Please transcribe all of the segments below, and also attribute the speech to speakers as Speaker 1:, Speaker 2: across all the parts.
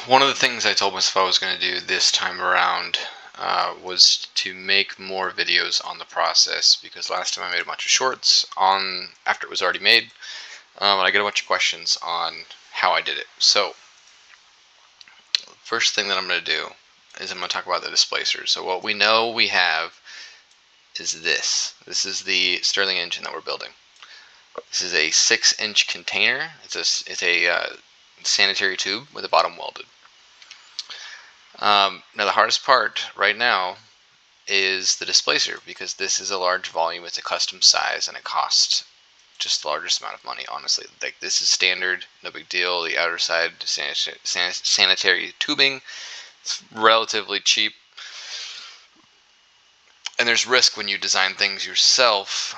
Speaker 1: One of the things I told myself I was going to do this time around was to make more videos on the process, because last time I made a bunch of shorts on after it was already made, and I get a bunch of questions on how I did it. So first thing that I'm going to do is I'm going to talk about the displacer. So what we know we have is this. This is the Stirling engine that we're building. This is a 6-inch container. It's a sanitary tube with the bottom welded. Now the hardest part right now is the displacer, because this is a large volume, it's a custom size, and it costs just the largest amount of money, honestly. Like, this is standard, no big deal. The outer side sanitary tubing, it's relatively cheap. And there's risk when you design things yourself,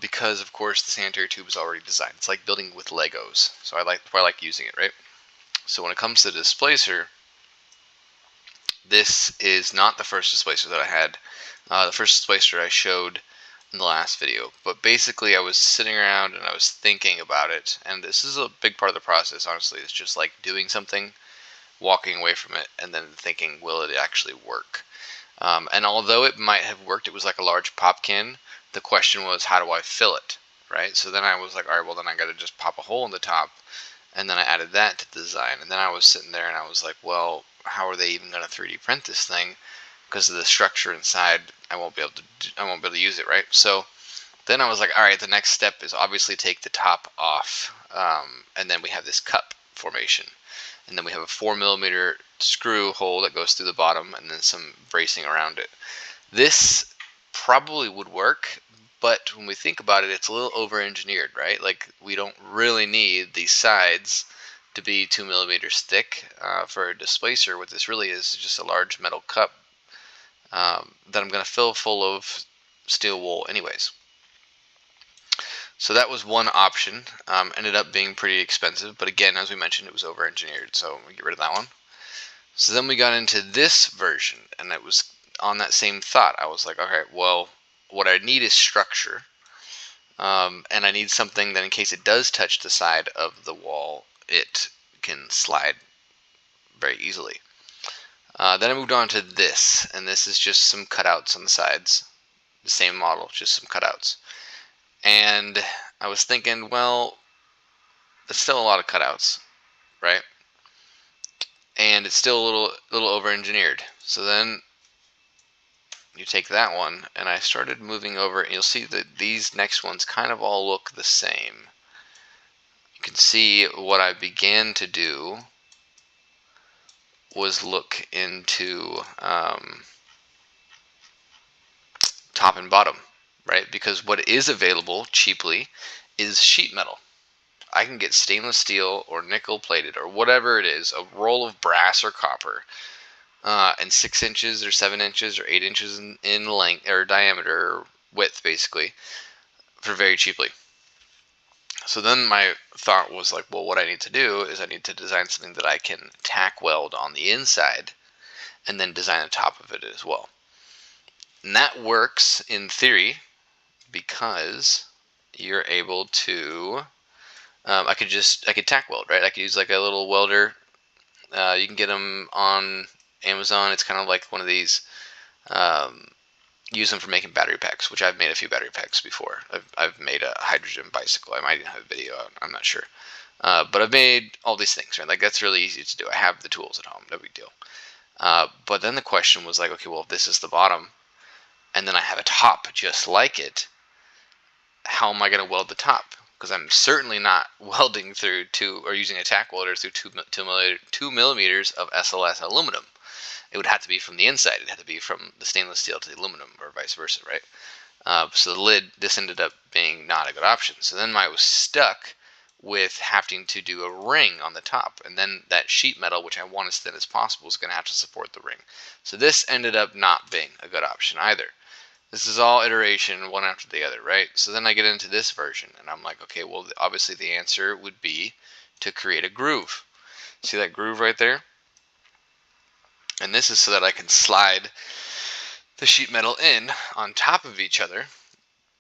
Speaker 1: because of course the sanitary tube is already designed. It's like building with Legos, so I like using it, right? So when it comes to the displacer, this is not the first displacer that I had. The first displacer I showed in the last video. But basically I was sitting around and I was thinking about it. And this is a big part of the process, honestly. It's just like doing something, walking away from it, and then thinking, will it actually work? And although it might have worked, it was like a large pop can. The question was, how do I fill it? Right? So then I was like, all right, well then I got to just pop a hole in the top. And then I added that to the design. And then I was sitting there and I was like, well, how are they even going to 3D print this thing? Because of the structure inside, I won't be able to use it, right? So then I was like, all right, the next step is obviously take the top off, and then we have this cup formation, and then we have a 4mm screw hole that goes through the bottom, and then some bracing around it. This probably would work, but when we think about it, it's a little over-engineered, right? Like, we don't really need these sides to be 2mm thick for a displacer. What this really is just a large metal cup that I'm going to fill full of steel wool anyways. So that was one option. Ended up being pretty expensive, but again, as we mentioned, it was over-engineered, so we get rid of that one. So then we got into this version, and it was on that same thought. I was like, okay, well, what I need is structure, and I need something that in case it does touch the side of the wall, it can slide very easily. Then I moved on to this, and this is just some cutouts on the sides. The same model, just some cutouts. And I was thinking, well, it's still a lot of cutouts, right? And it's still a little over-engineered. So then you take that one, and I started moving over, and you'll see that these next ones kind of all look the same. You can see what I began to do was look into top and bottom, right? Because what is available cheaply is sheet metal. I can get stainless steel or nickel plated or whatever it is, a roll of brass or copper, and 6 inches or 7 inches or 8 inches in length or diameter or width, basically, for very cheaply. So then my thought was like, well, what I need to do is I need to design something that I can tack weld on the inside and then design the top of it as well. And that works in theory because you're able to, I could tack weld, right? I could use like a little welder. You can get them on Amazon. It's kind of like one of these, use them for making battery packs, which I've made a few battery packs before. I've made a hydrogen bicycle. I might even have a video out. I'm not sure. But I've made all these things, right? Like, that's really easy to do. I have the tools at home. No big deal. But then the question was like, okay, well, if this is the bottom, and then I have a top just like it, how am I going to weld the top? Because I'm certainly not welding through using a tack welder through 2 millimeters of SLS aluminum. It would have to be from the inside. It had to be from the stainless steel to the aluminum, or vice versa, right? So the lid, this ended up being not a good option. So then I was stuck with having to do a ring on the top, and then that sheet metal, which I want as thin as possible, is going to have to support the ring. So this ended up not being a good option either. This is all iteration, one after the other, right? So then I get into this version, and I'm like, okay, well, obviously the answer would be to create a groove. See that groove right there? And this is so that I can slide the sheet metal in on top of each other.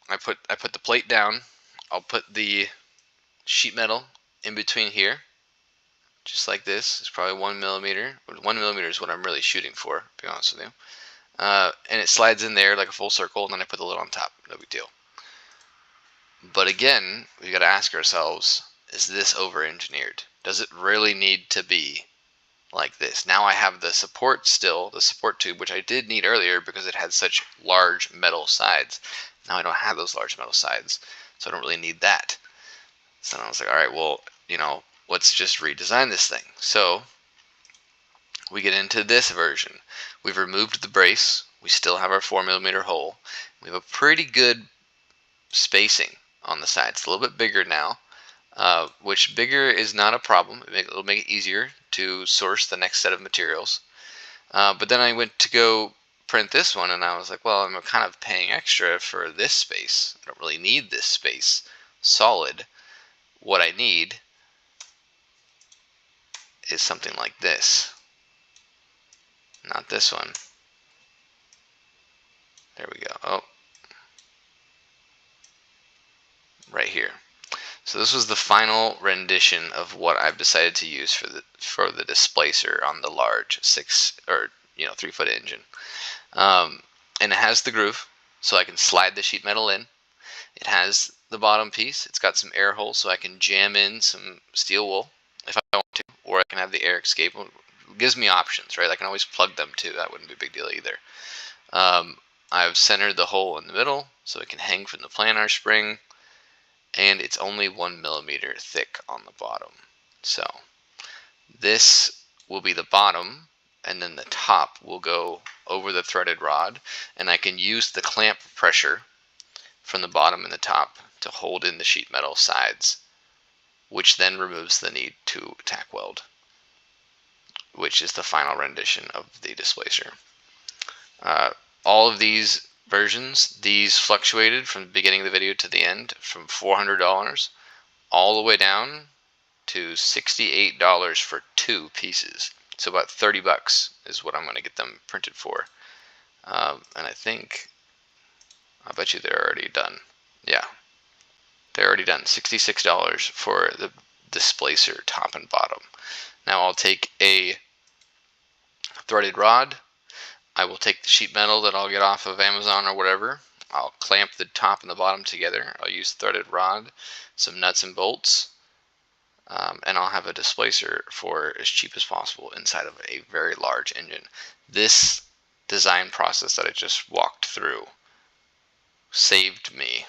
Speaker 1: I put the plate down. I'll put the sheet metal in between here, just like this. It's probably 1 millimeter. 1 millimeter is what I'm really shooting for, to be honest with you. And it slides in there like a full circle, and then I put the lid on top. No big deal. But again, we got to ask ourselves, is this over-engineered? Does it really need to be like this? Now I have the support still, the support tube, which I did need earlier because it had such large metal sides. Now I don't have those large metal sides, so I don't really need that. So then I was like, all right, well, let's just redesign this thing. So we get into this version. We've removed the brace. We still have our 4 millimeter hole. We have a pretty good spacing on the side. It's a little bit bigger now, which bigger is not a problem. It'll make it easier to source the next set of materials. But then I went to go print this one, and I was like, well, I'm kind of paying extra for this space. I don't really need this space solid. What I need is something like this. Not this one. There we go. Oh, right here. So this was the final rendition of what I've decided to use for the displacer on the large 3-foot engine. And it has the groove, so I can slide the sheet metal in. It has the bottom piece. It's got some air holes, so I can jam in some steel wool if I want to, or I can have the air escape. It gives me options, right? I can always plug them too. That wouldn't be a big deal either. I've centered the hole in the middle so it can hang from the planar spring, and it's only 1 millimeter thick on the bottom. So this will be the bottom, and then the top will go over the threaded rod, and I can use the clamp pressure from the bottom and the top to hold in the sheet metal sides, which then removes the need to tack weld, which is the final rendition of the Displacer. All of these versions, these fluctuated from the beginning of the video to the end, from $400 all the way down to $68 for 2 pieces. So about 30 bucks is what I'm going to get them printed for. And I bet you they're already done. Yeah, they're already done. $66 for the Displacer top and bottom. Now I'll take a threaded rod. I will take the sheet metal that I'll get off of Amazon or whatever. I'll clamp the top and the bottom together. I'll use threaded rod, some nuts and bolts, and I'll have a displacer for as cheap as possible inside of a very large engine. This design process that I just walked through saved me,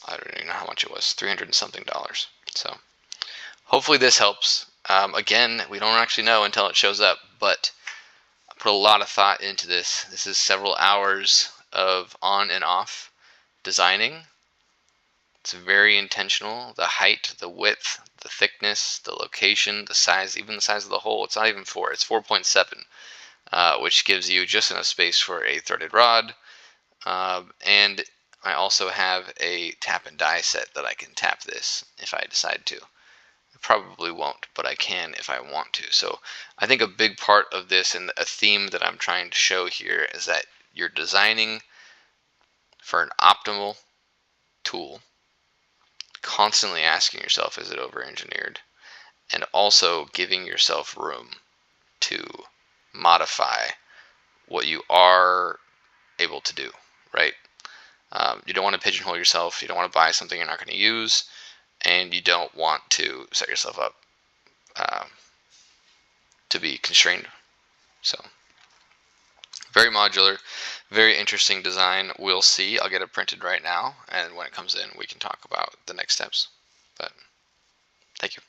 Speaker 1: I don't even know how much it was, $300 and something. So hopefully this helps. Again, we don't actually know until it shows up, but I put a lot of thought into this. This is several hours of on and off designing. It's very intentional. The height, the width, the thickness, the location, the size, even the size of the hole. It's not even 4, it's 4.7, which gives you just enough space for a threaded rod. And I also have a tap and die set that I can tap this if I decide to. I probably won't, but I can if I want to. So I think a big part of this, and a theme that I'm trying to show here, is that you're designing for an optimal tool, constantly asking yourself, is it over-engineered? And also giving yourself room to modify what you are able to do, right? You don't want to pigeonhole yourself. You don't want to buy something you're not going to use, and you don't want to set yourself up to be constrained. So very modular, very interesting design. We'll see. I'll get it printed right now, and when it comes in, we can talk about the next steps. But thank you.